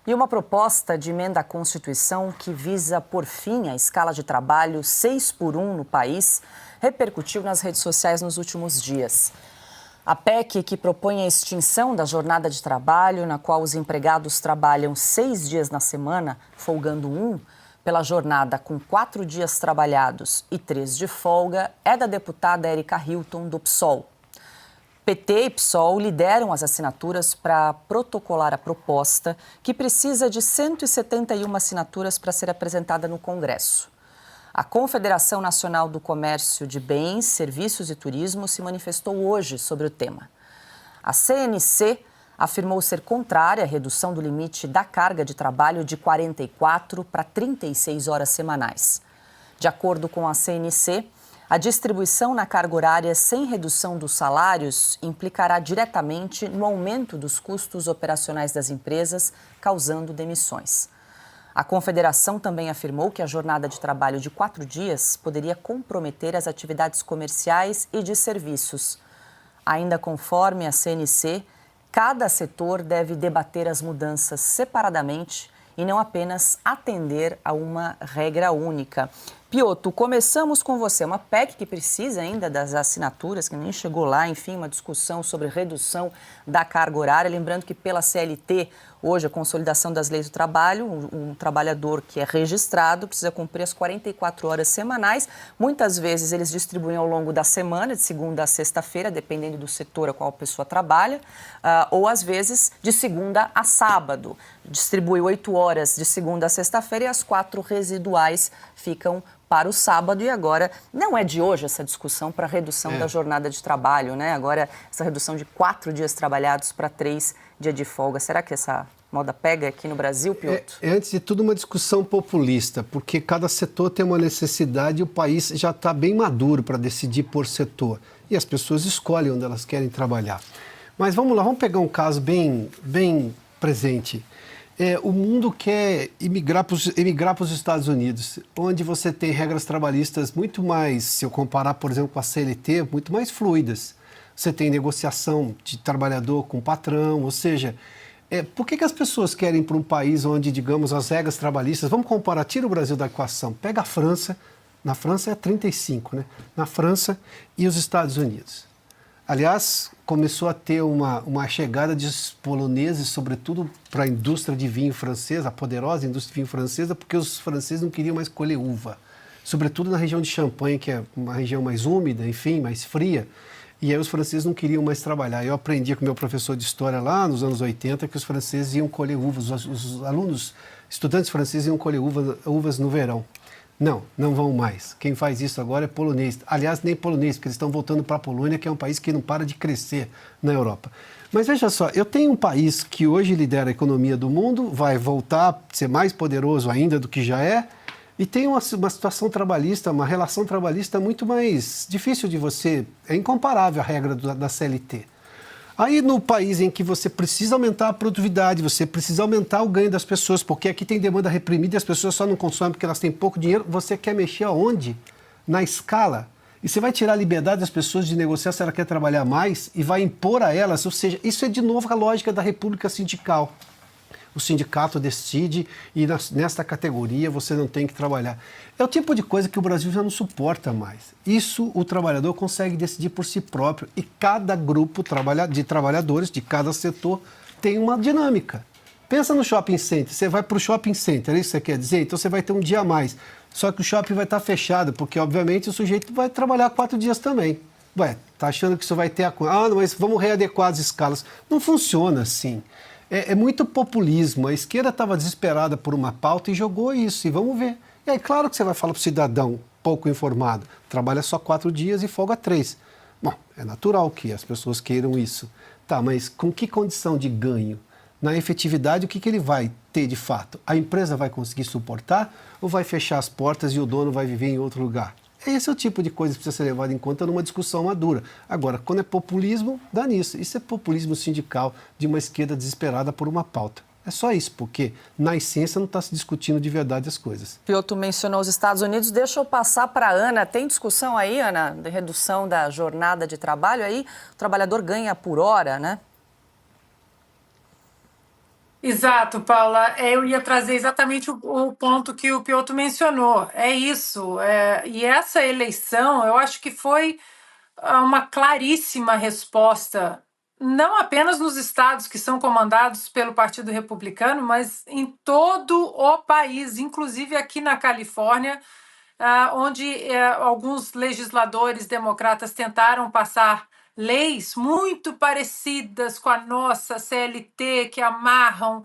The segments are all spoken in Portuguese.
E uma proposta de emenda à Constituição que visa pôr fim à escala de trabalho 6x1 no país repercutiu nas redes sociais nos últimos dias. A PEC, que propõe a extinção da jornada de trabalho, na qual os empregados trabalham 6 dias na semana, folgando 1, pela jornada com 4 dias trabalhados e 3 de folga, é da deputada Érica Hilton, do PSOL. PT e PSOL lideram as assinaturas para protocolar a proposta, que precisa de 171 assinaturas para ser apresentada no Congresso. A Confederação Nacional do Comércio de Bens, Serviços e Turismo se manifestou hoje sobre o tema. A CNC afirmou ser contrária à redução do limite da carga de trabalho de 44 para 36 horas semanais. De acordo com a CNC, a distribuição na carga horária sem redução dos salários implicará diretamente no aumento dos custos operacionais das empresas, causando demissões. A Confederação também afirmou que a jornada de trabalho de 4 dias poderia comprometer as atividades comerciais e de serviços. Ainda conforme a CNC, cada setor deve debater as mudanças separadamente e não apenas atender a uma regra única. Piotr, começamos com você. Uma PEC que precisa ainda das assinaturas, que nem chegou lá, enfim, uma discussão sobre redução da carga horária. Lembrando que pela CLT, hoje, a consolidação das leis do trabalho, um trabalhador que é registrado precisa cumprir as 44 horas semanais. Muitas vezes eles distribuem ao longo da semana, de segunda a sexta-feira, dependendo do setor a qual a pessoa trabalha, ou às vezes de segunda a sábado. Distribui 8 horas de segunda a sexta-feira e as 4 residuais ficam para o sábado. E agora, não é de hoje essa discussão para a redução da jornada de trabalho, né? Agora, essa redução de 4 dias trabalhados para 3 dias de folga. Será que essa moda pega aqui no Brasil, Piotr? É, antes de tudo, uma discussão populista, porque cada setor tem uma necessidade e o país já está bem maduro para decidir por setor. E as pessoas escolhem onde elas querem trabalhar. Mas vamos lá, vamos pegar um caso bem presente. O mundo quer emigrar para os Estados Unidos, onde você tem regras trabalhistas muito mais, se eu comparar, por exemplo, com a CLT, muito mais fluidas. Você tem negociação de trabalhador com patrão, ou seja, por que as pessoas querem ir para um país onde, digamos, as regras trabalhistas, vamos comparar, tira o Brasil da equação, pega a França, na França é 35, né? Na França e os Estados Unidos. Aliás, começou a ter uma chegada de poloneses, sobretudo para a indústria de vinho francesa, a poderosa indústria de vinho francesa, porque os franceses não queriam mais colher uva. Sobretudo na região de Champagne, que é uma região mais úmida, enfim, mais fria. E aí os franceses não queriam mais trabalhar. Eu aprendi com meu professor de história lá nos anos 80 que os franceses iam colher uvas, os alunos, estudantes franceses iam colher uvas no verão. Não vão mais. Quem faz isso agora é polonês. Aliás, nem polonês, porque eles estão voltando para a Polônia, que é um país que não para de crescer na Europa. Mas veja só, eu tenho um país que hoje lidera a economia do mundo, vai voltar a ser mais poderoso ainda do que já é, e tem uma situação trabalhista, uma relação trabalhista muito mais difícil de você... É incomparável a regra da CLT. Aí, no país em que você precisa aumentar a produtividade, você precisa aumentar o ganho das pessoas, porque aqui tem demanda reprimida e as pessoas só não consomem porque elas têm pouco dinheiro, você quer mexer aonde? Na escala. E você vai tirar a liberdade das pessoas de negociar se ela quer trabalhar mais e vai impor a elas, ou seja, isso é de novo a lógica da república sindical. O sindicato decide e nesta categoria você não tem que trabalhar. É o tipo de coisa que o Brasil já não suporta mais. Isso o trabalhador consegue decidir por si próprio e cada grupo de trabalhadores de cada setor tem uma dinâmica. Pensa no shopping center, você vai para o shopping center, é isso que você quer dizer? Então você vai ter um dia a mais, só que o shopping vai estar fechado, porque obviamente o sujeito vai trabalhar 4 dias também. Ué, tá achando que isso vai ter mas vamos readequar as escalas. Não funciona assim. É muito populismo. A esquerda estava desesperada por uma pauta e jogou isso, e vamos ver. E aí, claro que você vai falar para o cidadão pouco informado, trabalha só 4 dias e folga 3. Bom, é natural que as pessoas queiram isso. Tá, mas com que condição de ganho? Na efetividade, o que ele vai ter de fato? A empresa vai conseguir suportar ou vai fechar as portas e o dono vai viver em outro lugar? Esse é o tipo de coisa que precisa ser levado em conta numa discussão madura. Agora, quando é populismo, dá nisso. Isso é populismo sindical de uma esquerda desesperada por uma pauta. É só isso, porque na essência não está se discutindo de verdade as coisas. Piotr mencionou os Estados Unidos. Deixa eu passar para a Ana. Tem discussão aí, Ana, de redução da jornada de trabalho? Aí o trabalhador ganha por hora, né? Exato, Paula. Eu ia trazer exatamente o ponto que o Piotr mencionou. É isso. E essa eleição, eu acho que foi uma claríssima resposta, não apenas nos estados que são comandados pelo Partido Republicano, mas em todo o país, inclusive aqui na Califórnia, onde alguns legisladores democratas tentaram passar leis muito parecidas com a nossa CLT, que amarram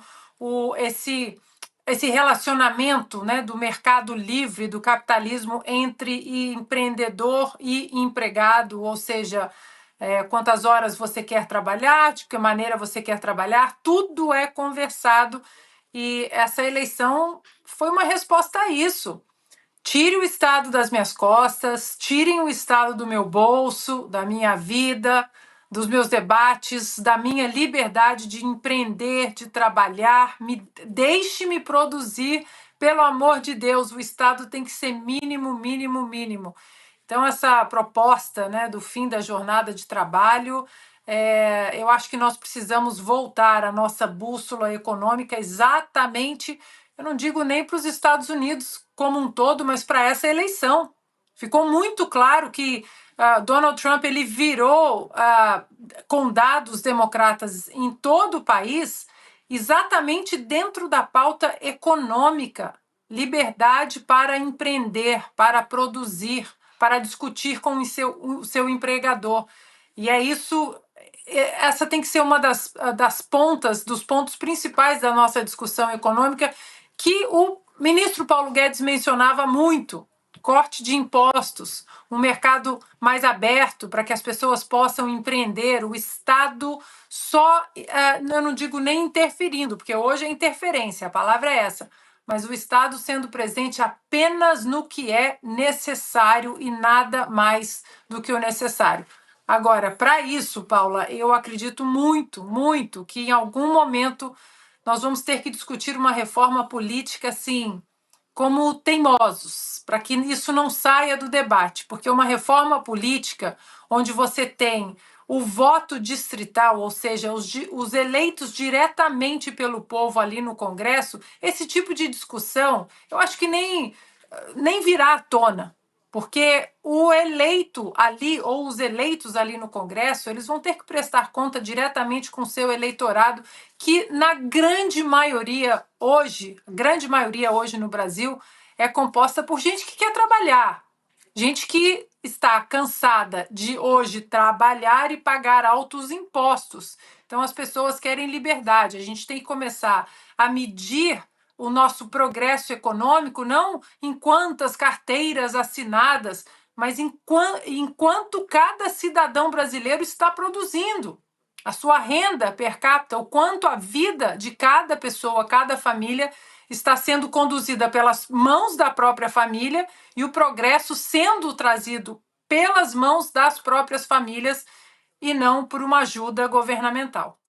esse relacionamento, né, do mercado livre, do capitalismo entre empreendedor e empregado, ou seja, quantas horas você quer trabalhar, de que maneira você quer trabalhar, tudo é conversado e essa eleição foi uma resposta a isso. Tire o Estado das minhas costas, tirem o Estado do meu bolso, da minha vida, dos meus debates, da minha liberdade de empreender, de trabalhar. Deixe-me produzir, pelo amor de Deus, o Estado tem que ser mínimo, mínimo, mínimo. Então, essa proposta, né, do fim da jornada de trabalho, eu acho que nós precisamos voltar à nossa bússola econômica exatamente, eu não digo nem para os Estados Unidos como um todo, mas para essa eleição. Ficou muito claro que Donald Trump ele virou com dados democratas em todo o país exatamente dentro da pauta econômica, liberdade para empreender, para produzir, para discutir com o seu empregador. E é isso, essa tem que ser uma das pontas, dos pontos principais da nossa discussão econômica, que o ministro Paulo Guedes mencionava muito: corte de impostos, um mercado mais aberto para que as pessoas possam empreender, o Estado só, eu não digo nem interferindo, porque hoje é interferência, a palavra é essa, mas o Estado sendo presente apenas no que é necessário e nada mais do que o necessário. Agora, para isso, Paula, eu acredito muito, muito que em algum momento nós vamos ter que discutir uma reforma política assim, como teimosos, para que isso não saia do debate, porque uma reforma política onde você tem o voto distrital, ou seja, os eleitos diretamente pelo povo ali no Congresso, esse tipo de discussão, eu acho que nem virá à tona, porque o eleito ali, ou os eleitos ali no Congresso, eles vão ter que prestar conta diretamente com o seu eleitorado, que na grande maioria hoje no Brasil, é composta por gente que quer trabalhar, gente que está cansada de hoje trabalhar e pagar altos impostos. Então as pessoas querem liberdade. A gente tem que começar a medir o nosso progresso econômico não em quantas carteiras assinadas, mas enquanto cada cidadão brasileiro está produzindo. A sua renda per capita, o quanto a vida de cada pessoa, cada família está sendo conduzida pelas mãos da própria família e o progresso sendo trazido pelas mãos das próprias famílias e não por uma ajuda governamental.